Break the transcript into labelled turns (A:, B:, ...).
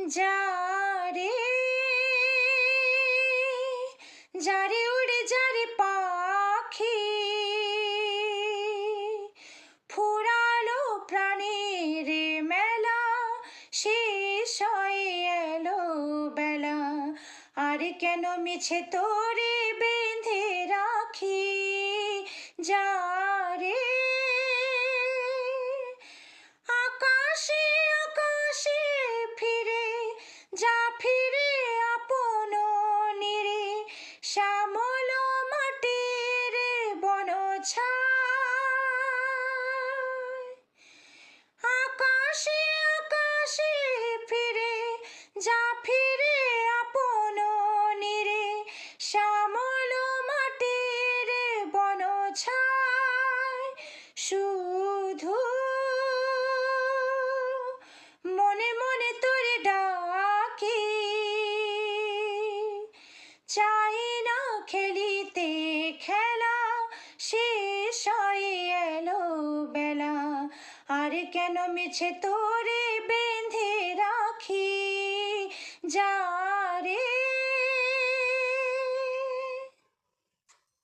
A: যারে যারে উড়ে যারে পাখি ফুরালো প্রাণের মেলা শেষ হয়ে এলো বেলা আর কেন মিছে তোরে বেঁধে রাখি যারে আকাশে আকাশে ফিরে যা ফিরে আপন নিরে শ্যামল মাটির বন ছায় আকাশে আকাশে ফিরে যা ফিরে আপন নিরে শ্যামল মাটির বন ছায় শুধু মনে মনে তোরে ডাকি চাই না খেলিতে খেলা শেষ হয়ে এলো বেলা আর কেন মিছে তোরে